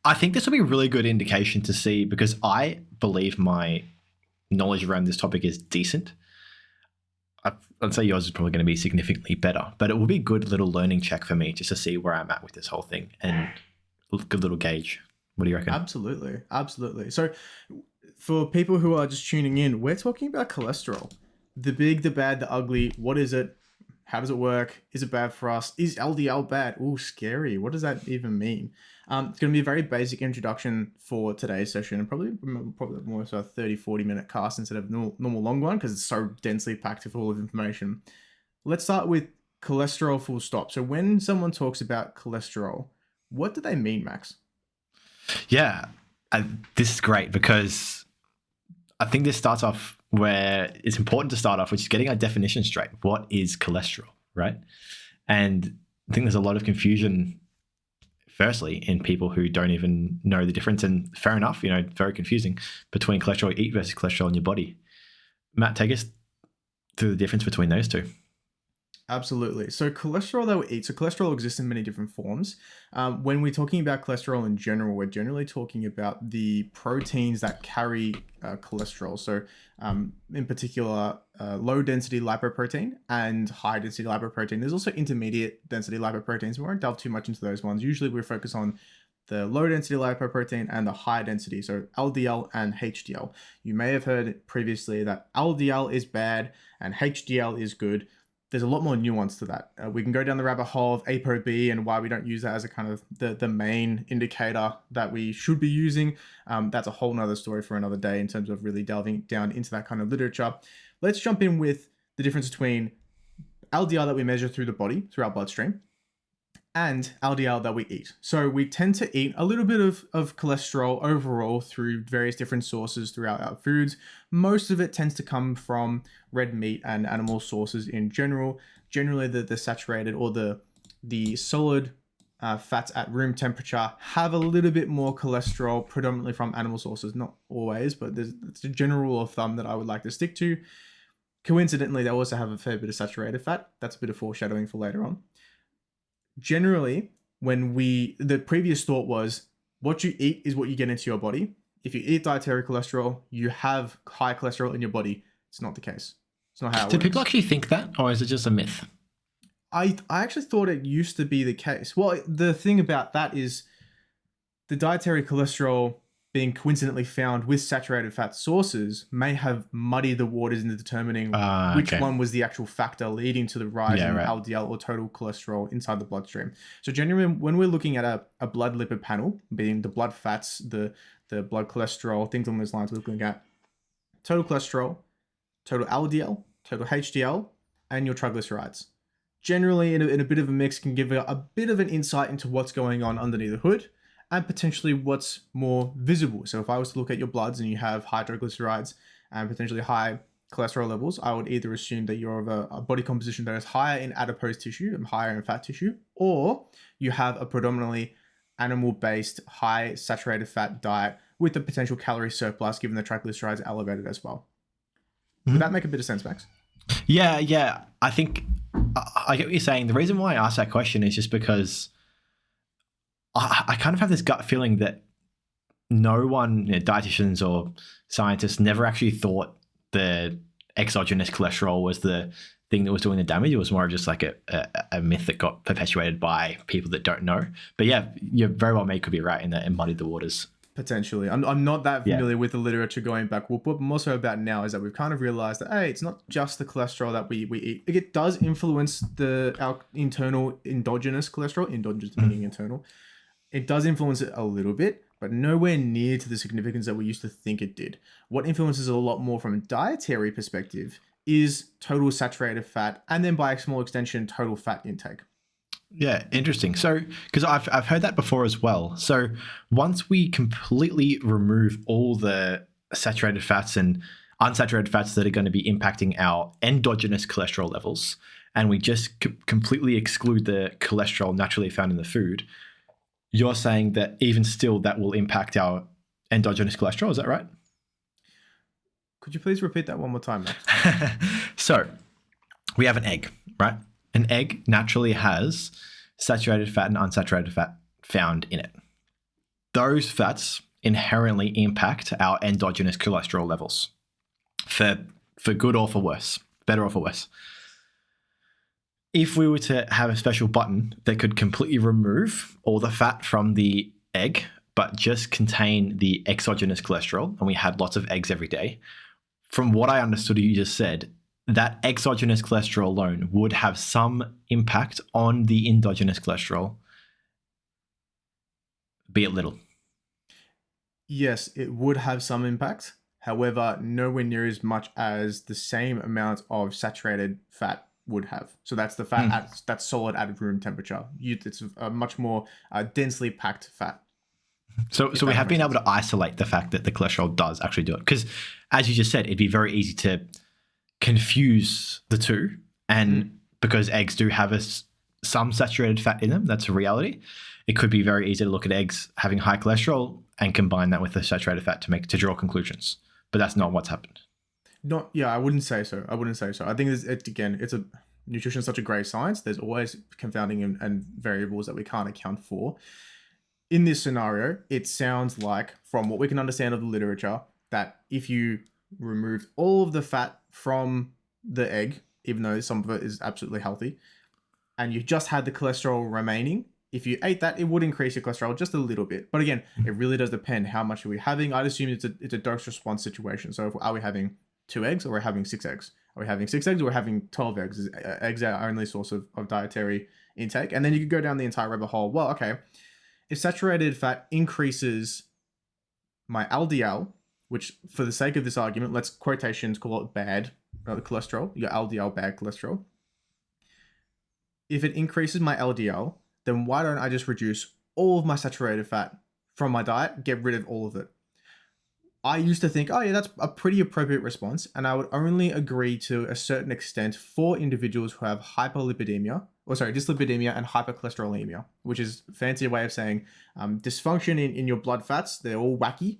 I think this will be a really good indication to see, because I believe my knowledge around this topic is decent. I'd say yours is probably going to be significantly better, but it will be a good little learning check for me just to see where I'm at with this whole thing and a good little gauge. What do you reckon? Absolutely. Absolutely. So for people who are just tuning in, we're talking about cholesterol. The big, the bad, the ugly. What is it? How does it work? Is it bad for us? Is LDL bad? Ooh, scary. What does that even mean? It's going to be a very basic introduction for today's session, and probably more so a 30, 40-minute cast instead of normal long one, because it's so densely packed full of information. Let's start with cholesterol full stop. So when someone talks about cholesterol, what do they mean, Max? Yeah, this is great, because I think this starts off where it's important to start off, which is getting our definition straight. What is cholesterol, right? And I think there's a lot of confusion, firstly, in people who don't even know the difference. And fair enough, very confusing between cholesterol you eat versus cholesterol in your body. Matt, take us through the difference between those two. Absolutely. So cholesterol that we eat, so cholesterol exists in many different forms. When we're talking about cholesterol in general, we're generally talking about the proteins that carry cholesterol. So in particular, low density lipoprotein and high density lipoprotein. There's also intermediate density lipoproteins. We won't delve too much into those ones. Usually we focus on the low density lipoprotein and the high density, so LDL and HDL. You may have heard previously that LDL is bad and HDL is good. There's a lot more nuance to that. We can go down the rabbit hole of ApoB and why we don't use that as a kind of the main indicator that we should be using. That's a whole nother story for another day in terms of really delving down into that kind of literature. Let's jump in with the difference between LDL that we measure through the body, through our bloodstream, and LDL that we eat. So we tend to eat a little bit of cholesterol overall through various different sources throughout our foods. Most of it tends to come from red meat and animal sources in general. Generally, the saturated or the solid fats at room temperature have a little bit more cholesterol, predominantly from animal sources. Not always, but it's a general rule of thumb that I would like to stick to. Coincidentally, they also have a fair bit of saturated fat. That's a bit of foreshadowing for later on. Generally, the previous thought was what you eat is what you get into your body. If you eat dietary cholesterol, you have high cholesterol in your body. It's not the case. It's not how it works. Do people actually think that, or is it just a myth? I actually thought it used to be the case. Well, the thing about that is the dietary cholesterol being coincidentally found with saturated fat sources may have muddied the waters into determining which one was the actual factor leading to the rise in LDL or total cholesterol inside the bloodstream. So generally, when we're looking at a blood lipid panel, being the blood fats, the blood cholesterol, things along those lines, we're looking at total cholesterol, total LDL, total HDL, and your triglycerides. Generally, in a bit of a mix, can give a bit of an insight into what's going on underneath the hood, and potentially what's more visible. So if I was to look at your bloods and you have high triglycerides and potentially high cholesterol levels, I would either assume that you're of a body composition that is higher in adipose tissue and higher in fat tissue, or you have a predominantly animal-based, high saturated fat diet with a potential calorie surplus, given the triglycerides are elevated as well. Mm-hmm. Would that make a bit of sense, Max? Yeah. I think I get what you're saying. The reason why I asked that question is just because I kind of have this gut feeling that no one, dietitians or scientists, never actually thought the exogenous cholesterol was the thing that was doing the damage. It was more just like a myth that got perpetuated by people that don't know. But yeah, you very well could be right in that it muddied the waters. Potentially. I'm not that familiar with the literature going back. What I'm also about now is that we've kind of realized that, hey, it's not just the cholesterol that we eat. It does influence our internal endogenous cholesterol, endogenous meaning internal. It does influence it a little bit, but nowhere near to the significance that we used to think it did. What influences it a lot more from a dietary perspective is total saturated fat, and then by a small extension, total fat intake. Yeah, interesting. So, because I've heard that before as well. So once we completely remove all the saturated fats and unsaturated fats that are going to be impacting our endogenous cholesterol levels, and we just completely exclude the cholesterol naturally found in the food, you're saying that even still that will impact our endogenous cholesterol, is that right? Could you please repeat that one more time, Max? So we have an egg, right? An egg naturally has saturated fat and unsaturated fat found in it. those fats inherently impact our endogenous cholesterol levels for good or for worse, better or for worse. If we were to have a special button that could completely remove all the fat from the egg, but just contain the exogenous cholesterol, and we had lots of eggs every day, from what I understood you just said, that exogenous cholesterol alone would have some impact on the endogenous cholesterol, be it little. Yes, it would have some impact. However, nowhere near as much as the same amount of saturated fat would have. So that's the fat that's solid at room temperature. It's a much more densely packed fat. So we have been able to isolate the fact that the cholesterol does actually do it. Because as you just said, it'd be very easy to confuse the two. And because eggs do have some saturated fat in them, that's a reality. It could be very easy to look at eggs having high cholesterol and combine that with the saturated fat to draw conclusions. But that's not what's happened. I wouldn't say so. I think nutrition is such a great science. There's always confounding and variables that we can't account for. In this scenario, it sounds like, from what we can understand of the literature, that if you removed all of the fat from the egg, even though some of it is absolutely healthy, and you just had the cholesterol remaining, if you ate that, it would increase your cholesterol just a little bit. But again, it really does depend how much are we having. I'd assume it's a dose response situation. So are we having 2 eggs or are we having 6 eggs? Are we having 6 eggs or are we having 12 eggs? Is eggs our only source of dietary intake? And then you could go down the entire rabbit hole. Well, okay, if saturated fat increases my LDL, which for the sake of this argument, let's quotations call it bad cholesterol, your LDL bad cholesterol. If it increases my LDL, then why don't I just reduce all of my saturated fat from my diet, get rid of all of it? I used to think, oh yeah, that's a pretty appropriate response. And I would only agree to a certain extent for individuals who have dyslipidemia and hypercholesterolemia, which is a fancy way of saying dysfunction in your blood fats. They're all wacky,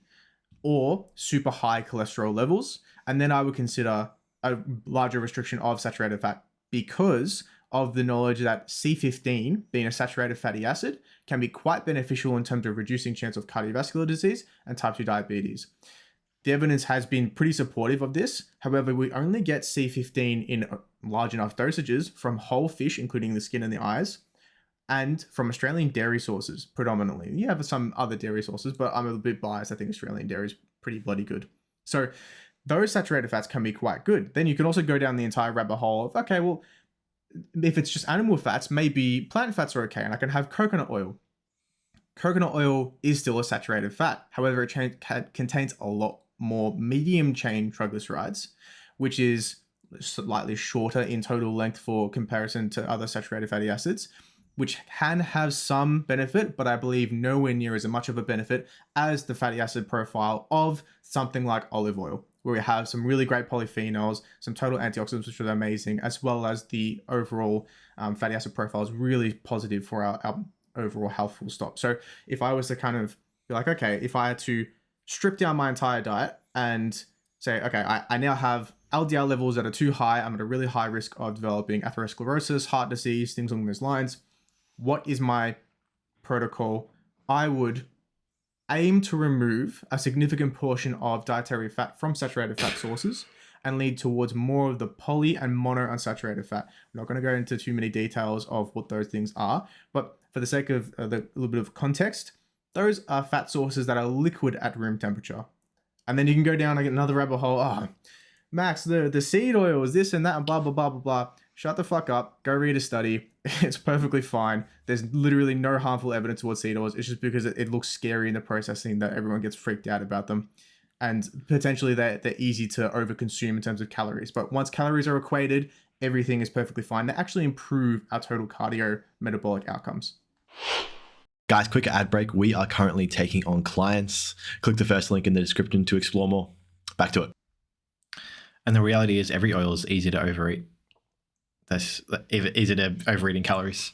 or super high cholesterol levels. And then I would consider a larger restriction of saturated fat because of the knowledge that C15, being a saturated fatty acid, can be quite beneficial in terms of reducing chance of cardiovascular disease and type 2 diabetes. The evidence has been pretty supportive of this. However, we only get C15 in large enough dosages from whole fish, including the skin and the eyes, and from Australian dairy sources predominantly. You have some other dairy sources, but I'm a bit biased. I think Australian dairy is pretty bloody good. So those saturated fats can be quite good. Then you can also go down the entire rabbit hole of, okay, well, if it's just animal fats, maybe plant fats are okay, and I can have coconut oil. Coconut oil is still a saturated fat. However, it contains a lot more medium chain triglycerides, which is slightly shorter in total length for comparison to other saturated fatty acids, which can have some benefit, but I believe nowhere near as much of a benefit as the fatty acid profile of something like olive oil, where we have some really great polyphenols, some total antioxidants, which are amazing, as well as the overall fatty acid profile is really positive for our overall health, full stop. So if I was to kind of be like, okay, if I had to strip down my entire diet and say, okay, I now have LDL levels that are too high, I'm at a really high risk of developing atherosclerosis, heart disease, things along those lines. What is my protocol? I would aim to remove a significant portion of dietary fat from saturated fat sources and lead towards more of the poly and monounsaturated fat. I'm not going to go into too many details of what those things are, but for the sake of a little bit of context, those are fat sources that are liquid at room temperature. And then you can go down another rabbit hole. Oh, Max, the seed oil is this and that and blah, blah, blah, blah, blah. Shut the fuck up. Go read a study. It's perfectly fine. There's literally no harmful evidence towards seed oils. It's just because it looks scary in the processing that everyone gets freaked out about them. And potentially they're easy to overconsume in terms of calories. But once calories are equated, everything is perfectly fine. They actually improve our total cardiometabolic outcomes. Guys, quick ad break. We are currently taking on clients. Click the first link in the description to explore more. Back to it. And the reality is every oil is easy to overeat. That's easy to overeat in calories.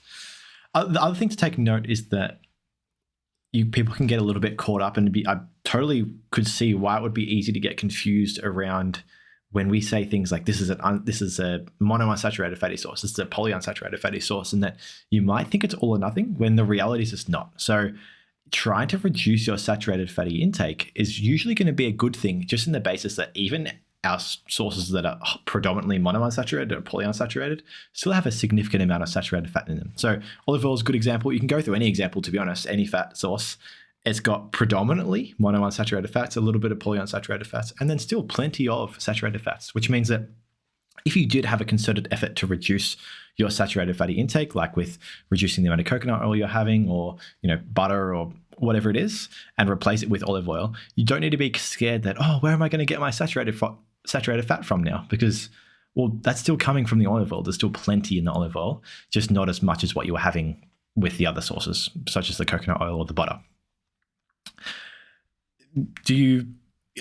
The other thing to take note is that people can get a little bit caught up and I totally could see why it would be easy to get confused around when we say things like this is a monounsaturated fatty source, this is a polyunsaturated fatty source, and that you might think it's all or nothing when the reality is just not. So trying to reduce your saturated fatty intake is usually going to be a good thing, just in the basis that even our sources that are predominantly monounsaturated or polyunsaturated still have a significant amount of saturated fat in them. So olive oil is a good example. You can go through any example, to be honest, any fat source. It's got predominantly monounsaturated fats, a little bit of polyunsaturated fats, and then still plenty of saturated fats, which means that if you did have a concerted effort to reduce your saturated fatty intake, like with reducing the amount of coconut oil you're having, or butter or whatever it is, and replace it with olive oil, you don't need to be scared that, oh, where am I going to get my saturated fat from now? Because, well, that's still coming from the olive oil. There's still plenty in the olive oil, just not as much as what you were having with the other sources, such as the coconut oil or the butter. Do you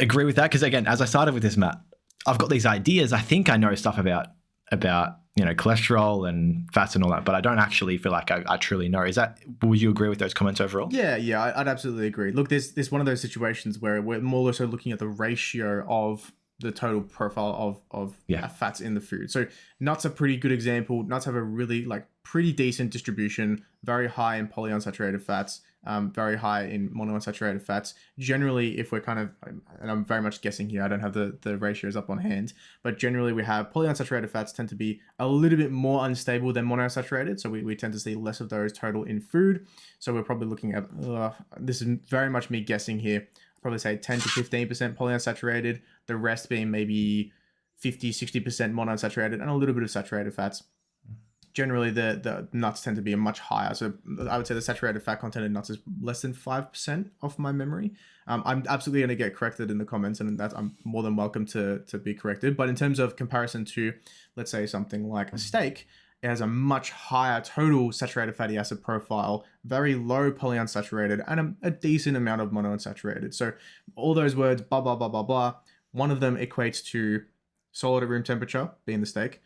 agree with that? Because again, as I started with this, Matt, I've got these ideas. I think I know stuff about cholesterol and fats and all that, but I don't actually feel like I truly know. Would you agree with those comments overall? Yeah, I'd absolutely agree. Look, there's one of those situations where we're more so looking at the ratio of the total profile of fats in the food. So nuts are a pretty good example. Nuts have a really pretty decent distribution, very high in polyunsaturated fats, very high in monounsaturated fats. Generally, if we're and I'm very much guessing here, I don't have the ratios up on hand, but generally we have polyunsaturated fats tend to be a little bit more unstable than monounsaturated. So we tend to see less of those total in food. So we're probably looking at, this is very much me guessing here, probably say 10 to 15% polyunsaturated, the rest being maybe 50, 60% monounsaturated and a little bit of saturated fats. Generally, the nuts tend to be a much higher. So I would say the saturated fat content in nuts is less than 5% off my memory. I'm absolutely going to get corrected in the comments, and that I'm more than welcome to be corrected. But in terms of comparison to, let's say, something like a steak, it has a much higher total saturated fatty acid profile, very low polyunsaturated, and a decent amount of monounsaturated. So all those words, blah, blah, blah, blah, blah, one of them equates to solid at room temperature, being the steak.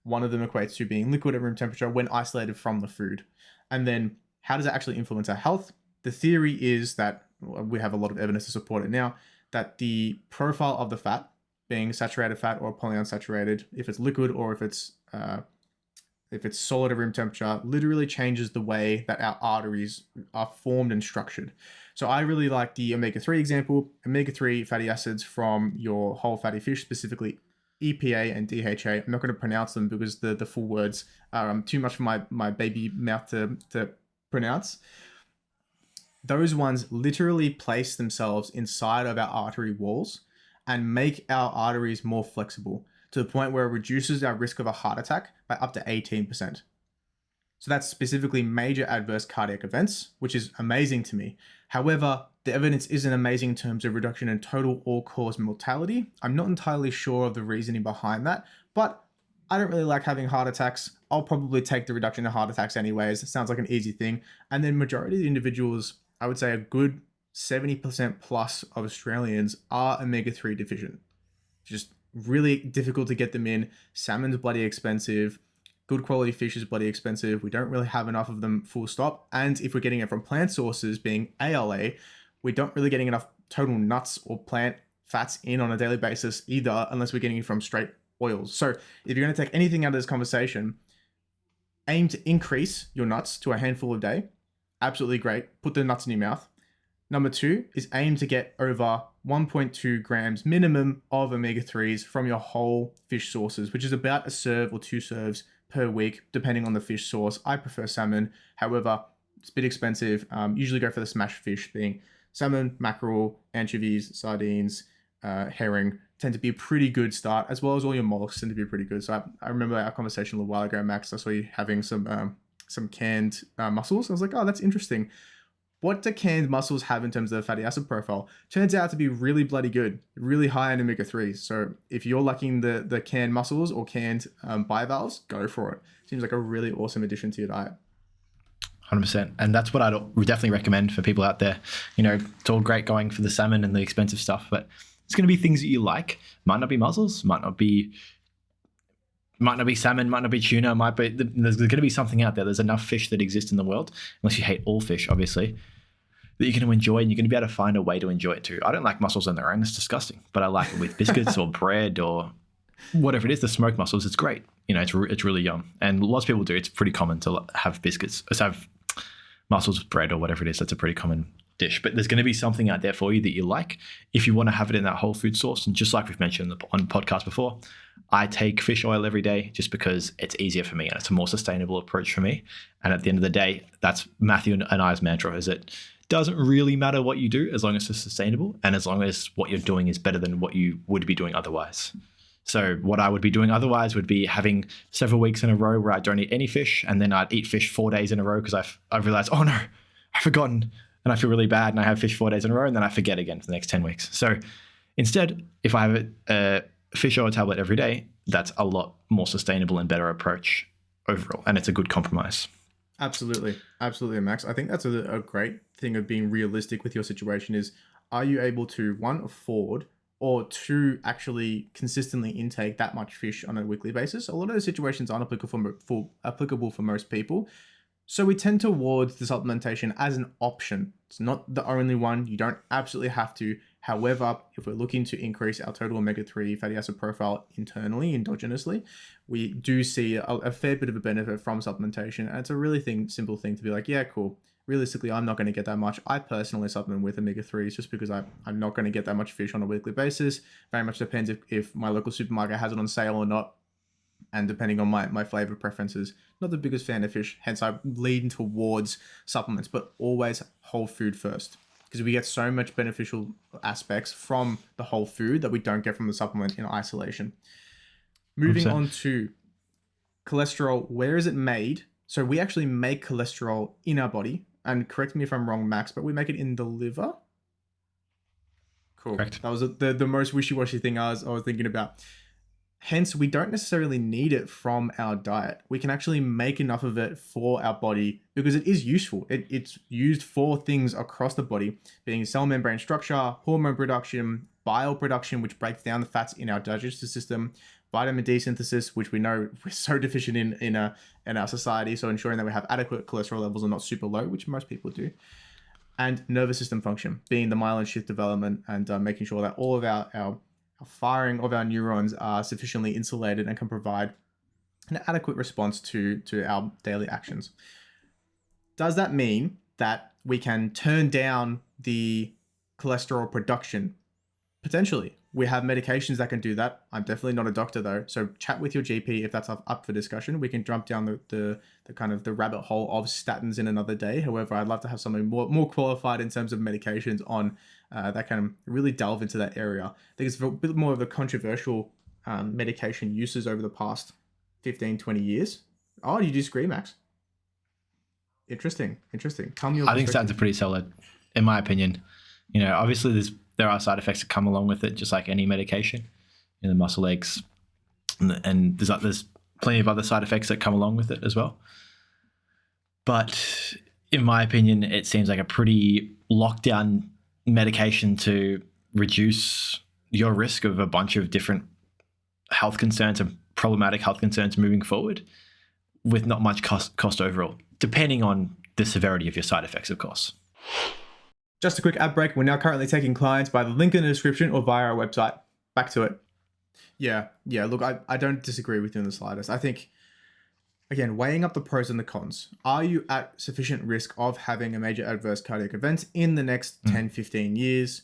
One of them equates to being liquid at room temperature when isolated from the food. And then how does that actually influence our health? The theory is that, we have a lot of evidence to support it now, that the profile of the fat, being saturated fat or polyunsaturated, if it's liquid or if it's solid at room temperature, literally changes the way that our arteries are formed and structured. So I really like the omega-3 example. Omega-3 fatty acids from your whole fatty fish, specifically EPA and DHA. I'm not going to pronounce them because the full words are too much for my baby mouth to pronounce. Those ones literally place themselves inside of our artery walls and make our arteries more flexible to the point where it reduces our risk of a heart attack by up to 18%. So that's specifically major adverse cardiac events, which is amazing to me. However, the evidence isn't amazing in terms of reduction in total all-cause mortality. I'm not entirely sure of the reasoning behind that, but I don't really like having heart attacks. I'll probably take the reduction in heart attacks anyways. It sounds like an easy thing. And then majority of the individuals, I would say a good 70% plus of Australians are omega-3 deficient. Just really difficult to get them in. Salmon's bloody expensive. Good quality fish is bloody expensive. We don't really have enough of them, full stop. And if we're getting it from plant sources, being ALA, we don't really getting enough total nuts or plant fats in on a daily basis either, unless we're getting it from straight oils. So if you're going to take anything out of this conversation, aim to increase your nuts to a handful a day. Absolutely great. Put the nuts in your mouth. Number 2 is aim to get over 1.2 grams minimum of omega-3s from your whole fish sources, which is about a serve or 2 serves per week, depending on the fish source. I prefer salmon. However, it's a bit expensive. Usually go for the smash fish, being salmon, mackerel, anchovies, sardines, herring tend to be a pretty good start, as well as all your mollusks tend to be pretty good. So I remember our conversation a little while ago, Max. I saw you having some canned mussels. I was like, oh, that's interesting. What do canned mussels have in terms of the fatty acid profile? Turns out to be really bloody good, really high in omega-3s. So if you're liking the canned mussels or canned bivalves, go for it. Seems like a really awesome addition to your diet. 100%. And that's what I'd definitely recommend for people out there. It's all great going for the salmon and the expensive stuff, but it's going to be things that you like. Might not be mussels, might not be salmon, might not be tuna, there's going to be something out there. There's enough fish that exist in the world, unless you hate all fish, obviously, that you're going to enjoy, and you're going to be able to find a way to enjoy it too. I don't like mussels on their own. It's disgusting. But I like it with biscuits or bread or whatever it is. The smoked mussels, it's great. It's really yum. And lots of people do. It's pretty common to have biscuits, have mussels with bread or whatever it is. That's a pretty common dish, but there's going to be something out there for you that you like if you want to have it in that whole food source. And just like we've mentioned on the podcast before, I take fish oil every day just because it's easier for me and it's a more sustainable approach for me. And at the end of the day, that's Matthew and I's mantra, is it doesn't really matter what you do as long as it's sustainable and as long as what you're doing is better than what you would be doing otherwise. So what I would be doing otherwise would be having several weeks in a row where I don't eat any fish, and then I'd eat fish 4 days in a row because I've realized, oh no, I've forgotten, and I feel really bad, and I have fish 4 days in a row, and then I forget again for the next 10 weeks. So instead, if I have a fish oil tablet every day, that's a lot more sustainable and better approach overall, and it's a good compromise. Absolutely. Absolutely, Max. I think that's a great thing of being realistic with your situation is, are you able to, one, afford, or two, actually consistently intake that much fish on a weekly basis? A lot of those situations aren't applicable for most people. So we tend towards the supplementation as an option. It's not the only one. You don't absolutely have to. However, if we're looking to increase our total omega-3 fatty acid profile internally, endogenously, we do see a fair bit of a benefit from supplementation. And it's a really simple thing to be like, yeah, cool. Realistically, I'm not going to get that much. I personally supplement with omega-3s just because I'm not going to get that much fish on a weekly basis. Very much depends if my local supermarket has it on sale or not. And depending on my flavor preferences, not the biggest fan of fish, hence I lean towards supplements, but always whole food first, because we get so much beneficial aspects from the whole food that we don't get from the supplement in isolation. Moving 100%. on to cholesterol, where is it made? So we actually make cholesterol in our body, and correct me if I'm wrong, Max, but we make it in the liver. Cool. Correct. That was the most wishy-washy thing I was thinking about. Hence, we don't necessarily need it from our diet. We can actually make enough of it for our body because it is useful. It's used for things across the body, being cell membrane structure, hormone production, bile production, which breaks down the fats in our digestive system, vitamin D synthesis, which we know we're so deficient in our society. So ensuring that we have adequate cholesterol levels are not super low, which most people do. And nervous system function, being the myelin sheath development and making sure that all of our firing of our neurons are sufficiently insulated and can provide an adequate response to our daily actions. Does that mean that we can turn down the cholesterol production? Potentially. We have medications that can do that. I'm definitely not a doctor though, so chat with your GP if that's up for discussion. We can jump down the kind of the rabbit hole of statins in another day. However, I'd love to have something more qualified in terms of medications on that can really delve into that area. I think it's a bit more of the controversial medication uses over the past 15, 20 years. Oh, you disagree, Max? Interesting. Tell me your I think statins are pretty solid, in my opinion. You know, obviously there are side effects that come along with it, just like any medication, in the muscle aches, and there's plenty of other side effects that come along with it as well. But in my opinion, it seems like a pretty locked down medication to reduce your risk of a bunch of different health concerns and problematic health concerns moving forward, with not much cost overall, depending on the severity of your side effects, of course. Just a quick ad break. We're now currently taking clients by the link in the description or via our website. Back to it. Yeah. Look, I don't disagree with you in the slightest. I think, again, weighing up the pros and the cons. Are you at sufficient risk of having a major adverse cardiac event in the next 10, 15 years?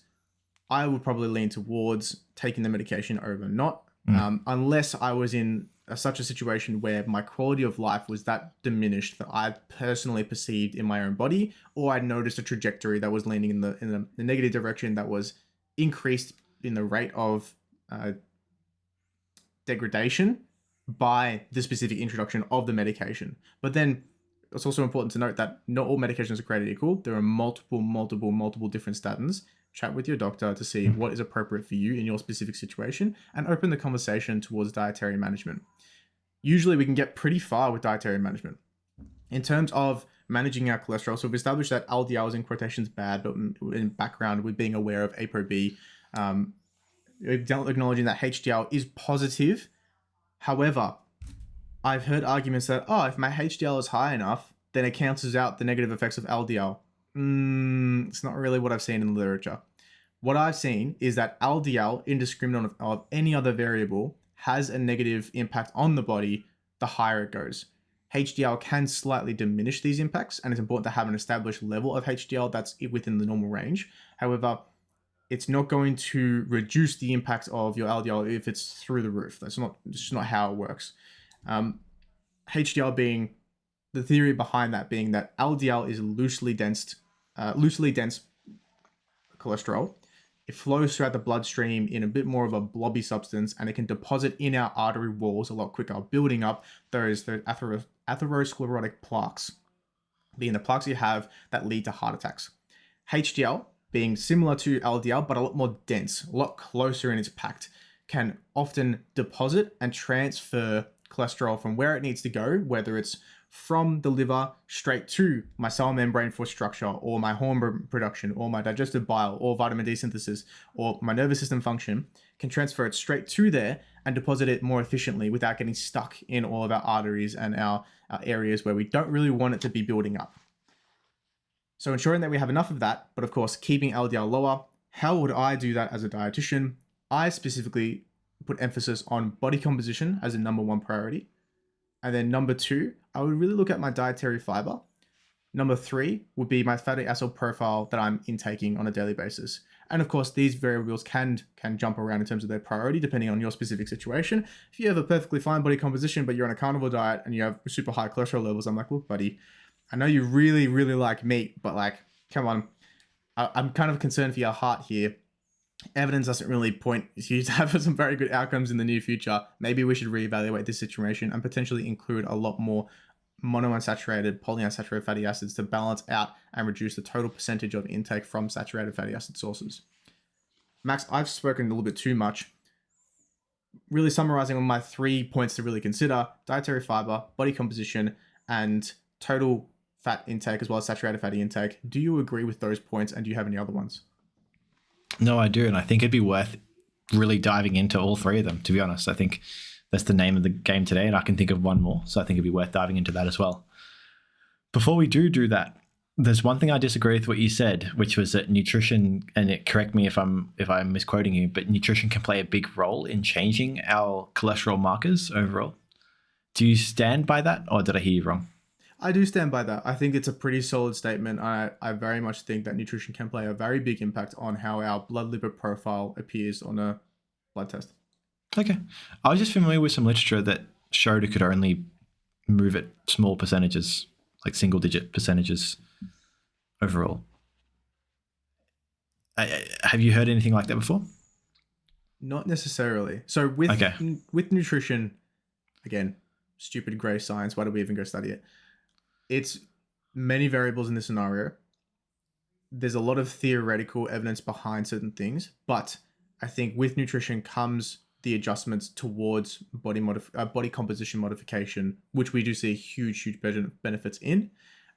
I would probably lean towards taking the medication over not, unless I was in such a situation where my quality of life was that diminished that I personally perceived in my own body, or I noticed a trajectory that was leaning in the negative direction that was increased in the rate of degradation by the specific introduction of the medication. But then it's also important to note that not all medications are created equal. There are multiple different statins. Chat with your doctor to see what is appropriate for you in your specific situation and open the conversation towards dietary management. Usually we can get pretty far with dietary management. In terms of managing our cholesterol, so we've established that LDL is in quotations bad, but in background, we're being aware of ApoB, acknowledging that HDL is positive. However, I've heard arguments that, if my HDL is high enough, then it cancels out the negative effects of LDL. It's not really what I've seen in the literature. What I've seen is that LDL, indiscriminate of any other variable, has a negative impact on the body the higher it goes. HDL can slightly diminish these impacts, and it's important to have an established level of HDL that's within the normal range. However, it's not going to reduce the impacts of your LDL if it's through the roof. That's just not how it works. HDL being the theory behind that being that LDL is loosely dense cholesterol. It flows throughout the bloodstream in a bit more of a blobby substance, and it can deposit in our artery walls a lot quicker, building up those atherosclerotic plaques, being the plaques you have that lead to heart attacks. HDL, being similar to LDL but a lot more dense, a lot closer in its packed, can often deposit and transfer cholesterol from where it needs to go, whether it's from the liver straight to my cell membrane for structure, or my hormone production, or my digestive bile, or vitamin D synthesis, or my nervous system function, can transfer it straight to there and deposit it more efficiently without getting stuck in all of our arteries and our areas where we don't really want it to be building up. So ensuring that we have enough of that, but of course keeping LDL lower. How would I do that as a dietitian? I specifically put emphasis on body composition as a number one priority. And then number two, I would really look at my dietary fiber. Number three would be my fatty acid profile that I'm intaking on a daily basis. And of course, these variables can jump around in terms of their priority depending on your specific situation. If you have a perfectly fine body composition, but you're on a carnivore diet and you have super high cholesterol levels, I'm like, look, buddy, I know you really, really like meat, but like, come on. I'm kind of concerned for your heart here. Evidence doesn't really point you to have some very good outcomes in the near future. Maybe we should reevaluate this situation and potentially include a lot more monounsaturated, polyunsaturated fatty acids to balance out and reduce the total percentage of intake from saturated fatty acid sources. Max, I've spoken a little bit too much. Really summarizing on my 3 points to really consider: dietary fiber, body composition, and total fat intake, as well as saturated fatty intake. Do you agree with those points, and do you have any other ones? No, I do. And I think it'd be worth really diving into all three of them, to be honest. I think that's the name of the game today, and I can think of one more. So I think it'd be worth diving into that as well. Before we do that, there's one thing I disagree with what you said, which was that nutrition, and correct me if I'm misquoting you, but nutrition can play a big role in changing our cholesterol markers overall. Do you stand by that, or did I hear you wrong? I do stand by that. I think it's a pretty solid statement. I very much think that nutrition can play a very big impact on how our blood lipid profile appears on a blood test. Okay. I was just familiar with some literature that showed it could only move at small percentages, like single digit percentages overall. Have you heard anything like that before? Not necessarily. So with nutrition, again, stupid gray science. Why do we even go study it? It's many variables in this scenario. There's a lot of theoretical evidence behind certain things, but I think with nutrition comes the adjustments towards body composition modification, which we do see huge benefits in.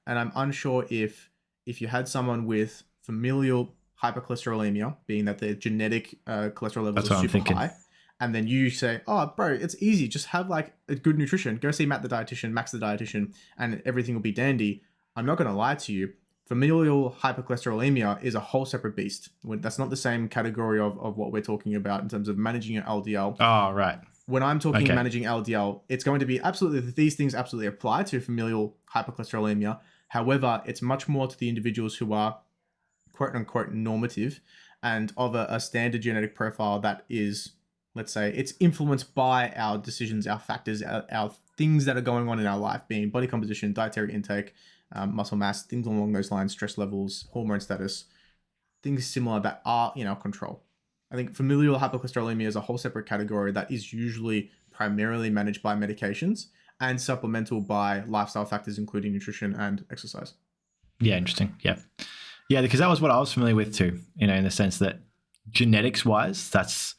And I'm unsure if you had someone with familial hypercholesterolemia, being that their genetic cholesterol levels are super high, and then you say, oh, bro, it's easy. Just have like a good nutrition. Go see Matt the dietitian, Max the dietitian, and everything will be dandy. I'm not going to lie to you. Familial hypercholesterolemia is a whole separate beast. That's not the same category of what we're talking about in terms of managing your LDL. Oh, right. When I'm talking managing LDL, it's going to be these things absolutely apply to familial hypercholesterolemia. However, it's much more to the individuals who are quote unquote normative and of a standard genetic profile that is, let's say, it's influenced by our decisions, our factors, our things that are going on in our life, being body composition, dietary intake, muscle mass, things along those lines, stress levels, hormone status, things similar that are in our control. I think familial hypercholesterolemia is a whole separate category that is usually primarily managed by medications and supplemental by lifestyle factors, including nutrition and exercise. Yeah, interesting. Yeah, because that was what I was familiar with too, in the sense that genetics wise, that's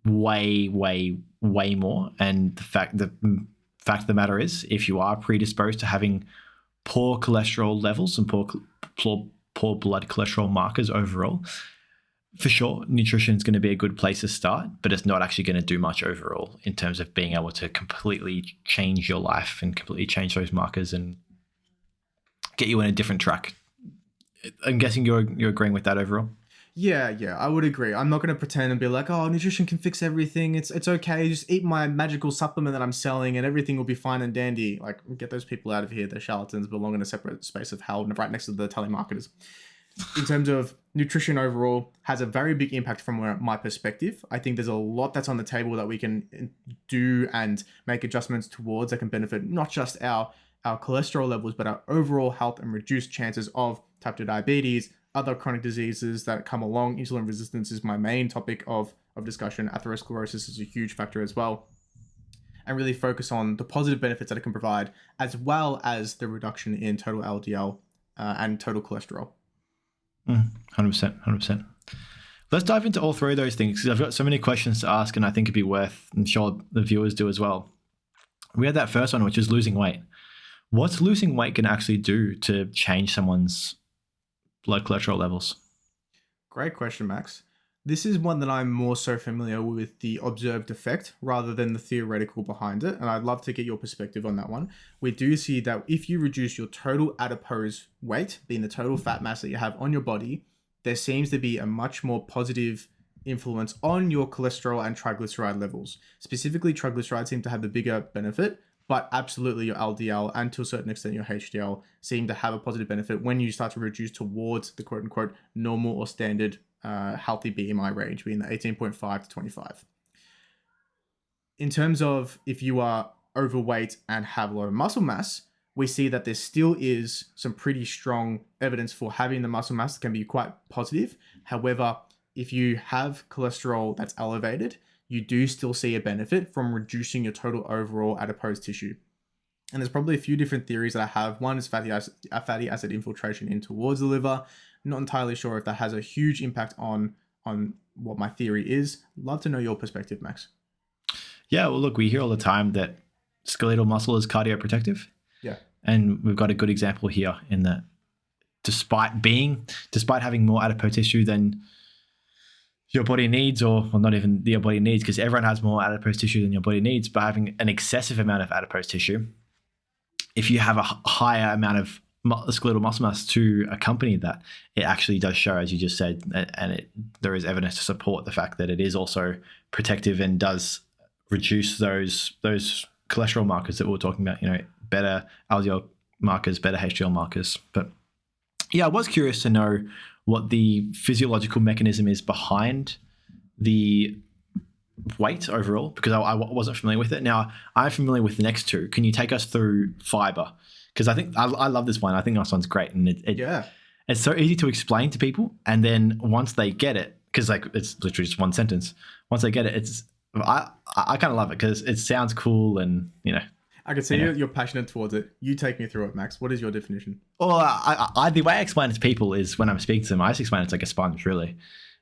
way more. And the fact of the matter is, if you are predisposed to having poor cholesterol levels and poor blood cholesterol markers overall, for sure, nutrition is going to be a good place to start, but it's not actually going to do much overall in terms of being able to completely change your life and completely change those markers and get you on a different track. I'm guessing you're agreeing with that overall? Yeah, I would agree. I'm not going to pretend and be like, oh, nutrition can fix everything. It's okay. Just eat my magical supplement that I'm selling and everything will be fine and dandy. Like, get those people out of here. They're charlatans, belong in a separate space of hell right next to the telemarketers. In terms of nutrition overall, has a very big impact from my perspective. I think there's a lot that's on the table that we can do and make adjustments towards that can benefit not just our cholesterol levels, but our overall health and reduce chances of type 2 diabetes, other chronic diseases that come along. Insulin resistance is my main topic of discussion. Atherosclerosis is a huge factor as well. And really focus on the positive benefits that it can provide, as well as the reduction in total LDL and total cholesterol. 100%, 100%. Let's dive into all three of those things because I've got so many questions to ask, and I think it'd be worth, I'm sure the viewers do as well. We had that first one, which is losing weight. What's losing weight can actually do to change someone's blood cholesterol levels? Great question, Max. This is one that I'm more so familiar with the observed effect rather than the theoretical behind it. And I'd love to get your perspective on that one. We do see that if you reduce your total adipose weight, being the total fat mass that you have on your body, there seems to be a much more positive influence on your cholesterol and triglyceride levels. Specifically, triglycerides seem to have the bigger benefit, but absolutely your LDL and to a certain extent your HDL seem to have a positive benefit when you start to reduce towards the quote unquote normal or standard healthy BMI range, being the 18.5 to 25. In terms of if you are overweight and have low muscle mass, we see that there still is some pretty strong evidence for having the muscle mass that can be quite positive. However, if you have cholesterol that's elevated, you do still see a benefit from reducing your total overall adipose tissue. And there's probably a few different theories that I have. One is fatty acid infiltration in towards the liver. I'm not entirely sure if that has a huge impact on what my theory is. Love to know your perspective, Max. Yeah, well, look, we hear all the time that skeletal muscle is cardioprotective. Yeah. And we've got a good example here in that despite having more adipose tissue than your body needs, or not even your body needs, because everyone has more adipose tissue than your body needs, but having an excessive amount of adipose tissue, if you have a higher amount of skeletal muscle mass to accompany that, it actually does show, as you just said, and there is evidence to support the fact that it is also protective and does reduce those cholesterol markers that we were talking about, better LDL markers, better HDL markers. But yeah, I was curious to know what the physiological mechanism is behind the weight overall, because I wasn't familiar with it. Now, I'm familiar with the next two. Can you take us through fiber? Because I think I love this one. I think this one's great. And it's so easy to explain to people. And then once they get it, because it's literally just one sentence. Once they get it, I kind of love it because it sounds cool and, I can see you're passionate towards it. You take me through it, Max. What is your definition? Well, the way I explain it to people is when I'm speaking to them, I just explain it's like a sponge, really.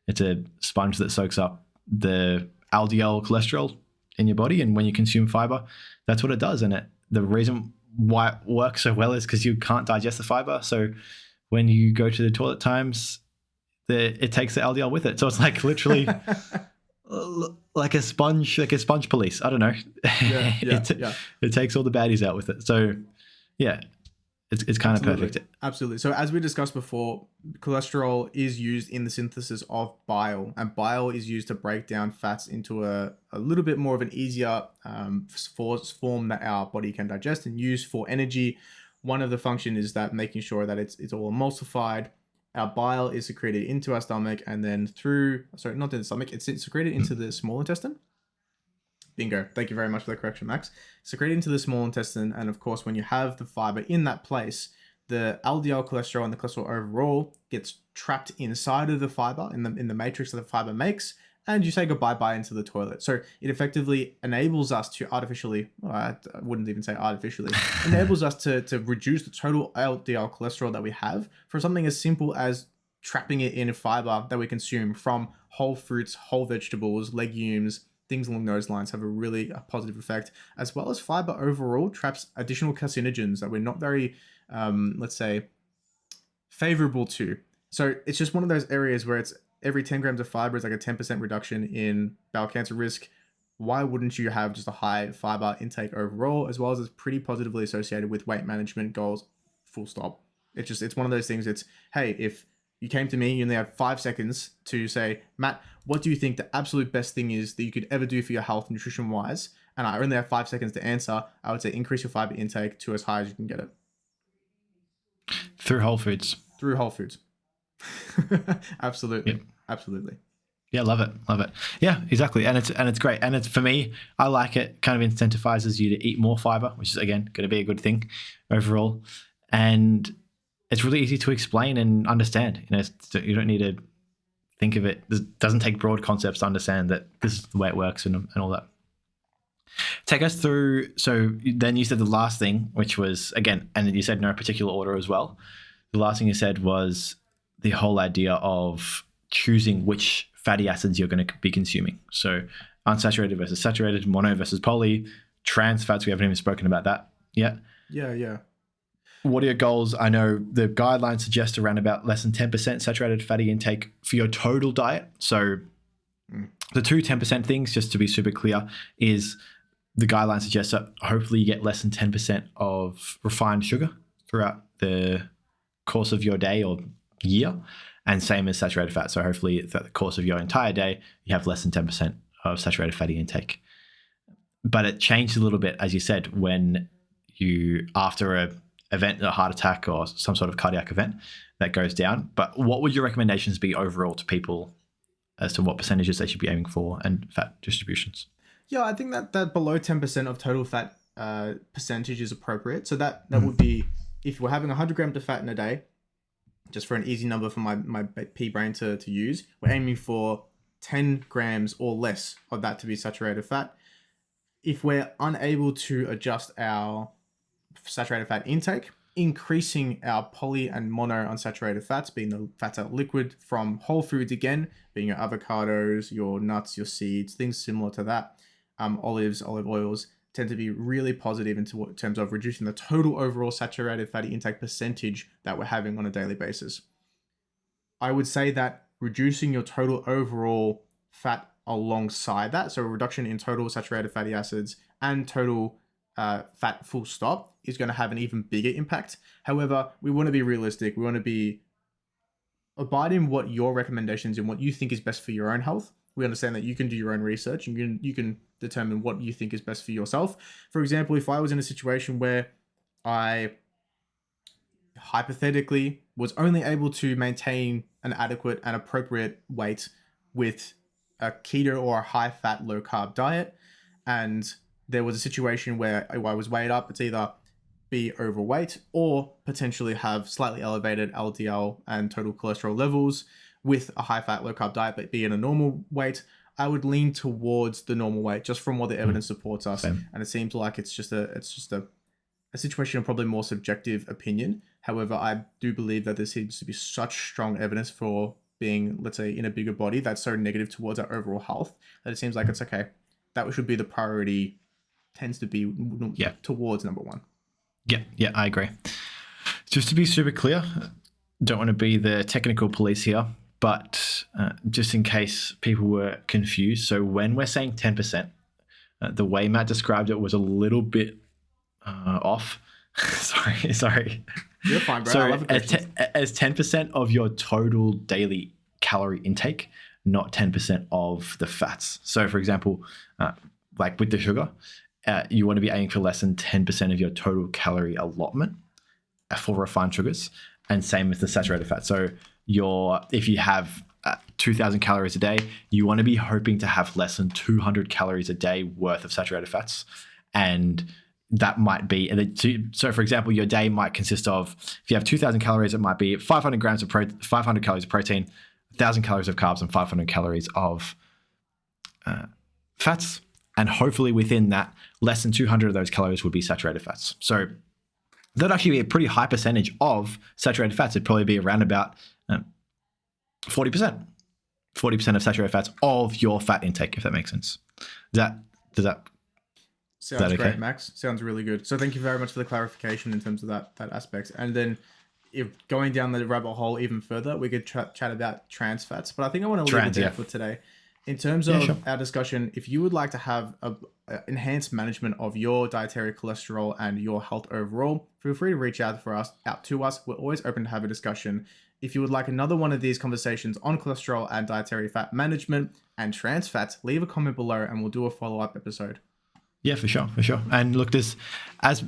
It's a sponge that soaks up the LDL cholesterol in your body. And when you consume fiber, that's what it does. And the reason why it works so well is because you can't digest the fiber. So when you go to the toilet times, it takes the LDL with it. So it's like literally... like a sponge police. I don't know. It takes all the baddies out with it. So yeah, it's kind of perfect. Absolutely. So as we discussed before, cholesterol is used in the synthesis of bile, and bile is used to break down fats into a little bit more of an easier form that our body can digest and use for energy. One of the functions is that making sure that it's all emulsified. Our bile is secreted into our stomach and then not in the stomach, it's secreted into the small intestine. Bingo. Thank you very much for the correction, Max. Secreted into the small intestine. And of course, when you have the fiber in that place, the LDL cholesterol and the cholesterol overall gets trapped inside of the fiber, in the matrix that the fiber makes, and you say goodbye into the toilet. So it effectively enables us to I wouldn't even say artificially, enables us to reduce the total LDL cholesterol that we have for something as simple as trapping it in a fiber that we consume from whole fruits, whole vegetables, legumes, things along those lines have a positive effect, as well as fiber overall traps additional carcinogens that we're not very, let's say, favorable to. So it's just one of those areas where it's every 10 grams of fiber is like a 10% reduction in bowel cancer risk. Why wouldn't you have just a high fiber intake overall, as well as it's pretty positively associated with weight management goals, full stop. It's one of those things. It's, hey, if You came to me, you only had 5 seconds to say, Matt, what do you think the absolute best thing is that you could ever do for your health, nutrition wise? And I only have 5 seconds to answer. I would say increase your fiber intake to as high as you can get it. Through whole foods. Through whole foods. Absolutely. Yep. Absolutely. Yeah, love it. Love it. Yeah, exactly. And it's great. And it's, for me, I like it. Kind of incentivizes you to eat more fiber, which is, again, going to be a good thing overall. And it's really easy to explain and understand. You don't need to think of it. It doesn't take broad concepts to understand that this is the way it works and all that. Take us through. So then you said the last thing, which was, again, and you said no particular order as well. The last thing you said was the whole idea of choosing which fatty acids you're going to be consuming. So unsaturated versus saturated, mono versus poly, trans fats. We haven't even spoken about that yet. Yeah. What are your goals? I know the guidelines suggest around about less than 10% saturated fatty intake for your total diet. So the 10% things, just to be super clear, is the guidelines suggest that hopefully you get less than 10% of refined sugar throughout the course of your day or year, and same as saturated fat. So hopefully throughout the course of your entire day, you have less than 10% of saturated fatty intake. But it changed a little bit, as you said, when you, after a event, a heart attack or some sort of cardiac event, that goes down. But what would your recommendations be overall to people as to what percentages they should be aiming for and fat distributions? Yeah, I think that below 10% of total fat percentage is appropriate. So that would be, if we're having 100 grams of fat in a day, just for an easy number for my pea brain to use, we're aiming for 10 grams or less of that to be saturated fat. If we're unable to adjust our saturated fat intake, increasing our poly and mono unsaturated fats, being the fats that are liquid from whole foods, again, being your avocados, your nuts, your seeds, things similar to that, olives, olive oils, tend to be really positive in terms of reducing the total overall saturated fatty intake percentage that we're having on a daily basis. I would say that reducing your total overall fat alongside that, so a reduction in total saturated fatty acids and total fat full stop, is going to have an even bigger impact. However, we want to be realistic. We want to be abiding what your recommendations and what you think is best for your own health. We understand that you can do your own research and you can determine what you think is best for yourself. For example, if I was in a situation where I hypothetically was only able to maintain an adequate and appropriate weight with a keto or a high fat, low carb diet, and there was a situation where I was weighed up, it's either be overweight or potentially have slightly elevated LDL and total cholesterol levels with a high fat, low carb diet, but be in a normal weight, I would lean towards the normal weight just from what the evidence supports us. Same. And it seems like it's just a situation of probably more subjective opinion. However, I do believe that there seems to be such strong evidence for being, let's say, in a bigger body that's so negative towards our overall health that it seems like it's okay. That should be the priority, tends to be towards number one. Yeah, I agree. Just to be super clear, don't want to be the technical police here, but just in case people were confused. So when we're saying 10%, the way Matt described it was a little bit off. Sorry. You're fine, bro. So I love it. as 10% of your total daily calorie intake, not 10% of the fats. So for example, like with the sugar, you want to be aiming for less than 10% of your total calorie allotment for refined sugars, and same with the saturated fat. So if you have 2,000 calories a day, you want to be hoping to have less than 200 calories a day worth of saturated fats. And that might be, so for example, your day might consist of, if you have 2,000 calories, it might be 500 calories of protein, 1,000 calories of carbs, and 500 calories of fats. And hopefully within that, less than 200 of those calories would be saturated fats. So that'd actually be a pretty high percentage of saturated fats. It'd probably be around about 40%. 40% of saturated fats of your fat intake, if that makes sense. Does that sounds okay? Great, Max. Sounds really good. So thank you very much for the clarification in terms of that aspect. And then if going down the rabbit hole even further, we could chat about trans fats. But I think I want to leave it there for today. In terms of our discussion, if you would like to have a enhanced management of your dietary cholesterol and your health overall, feel free to reach out to us. We're always open to have a discussion. If you would like another one of these conversations on cholesterol and dietary fat management and trans fats, leave a comment below and we'll do a follow-up episode. Yeah, for sure. And look, as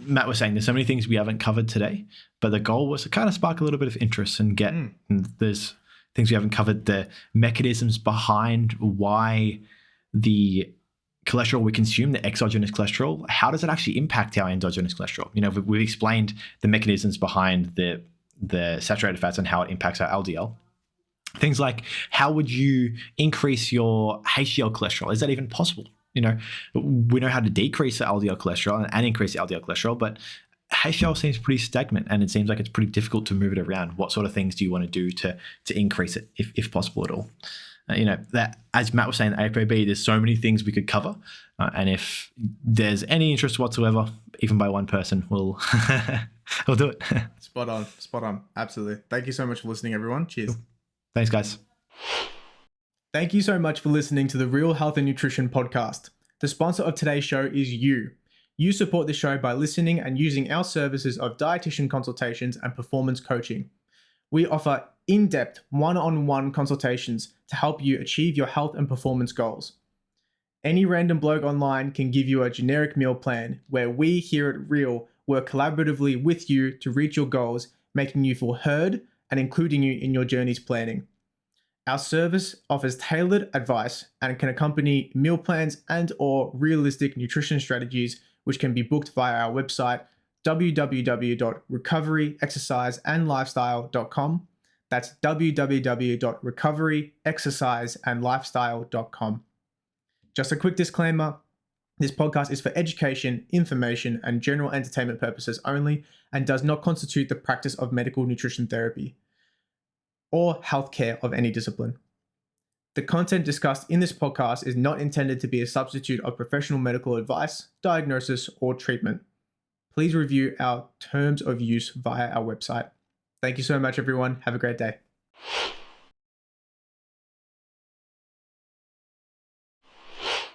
Matt was saying, there's so many things we haven't covered today, but the goal was to kind of spark a little bit of interest and get, there's things we haven't covered, the mechanisms behind why the cholesterol we consume, the exogenous cholesterol, how does it actually impact our endogenous cholesterol? We've explained the mechanisms behind the saturated fats and how it impacts our LDL. Things like, how would you increase your HDL cholesterol? Is that even possible? We know how to decrease the LDL cholesterol and increase the LDL cholesterol, but HDL seems pretty stagnant and it seems like it's pretty difficult to move it around. What sort of things do you want to do to increase it, if possible at all? That, as Matt was saying, the APB, there's so many things we could cover. And if there's any interest whatsoever, even by one person, we'll do it. Spot on. Absolutely. Thank you so much for listening, everyone. Cheers. Thanks, guys. Thank you so much for listening to the R.E.A.L Health and Nutrition podcast. The sponsor of today's show is you. You support the show by listening and using our services of dietitian consultations and performance coaching. We offer in-depth one-on-one consultations to help you achieve your health and performance goals. Any random blog online can give you a generic meal plan where we here at R.E.A.L work collaboratively with you to reach your goals, making you feel heard and including you in your journey's planning. Our service offers tailored advice and can accompany meal plans and or realistic nutrition strategies, which can be booked via our website, www.recoveryexerciseandlifestyle.com. That's www.recoveryexerciseandlifestyle.com. Just a quick disclaimer, this podcast is for education, information, and general entertainment purposes only and does not constitute the practice of medical nutrition therapy or healthcare of any discipline. The content discussed in this podcast is not intended to be a substitute of professional medical advice, diagnosis, or treatment. Please review our terms of use via our website. Thank you so much, everyone. Have a great day.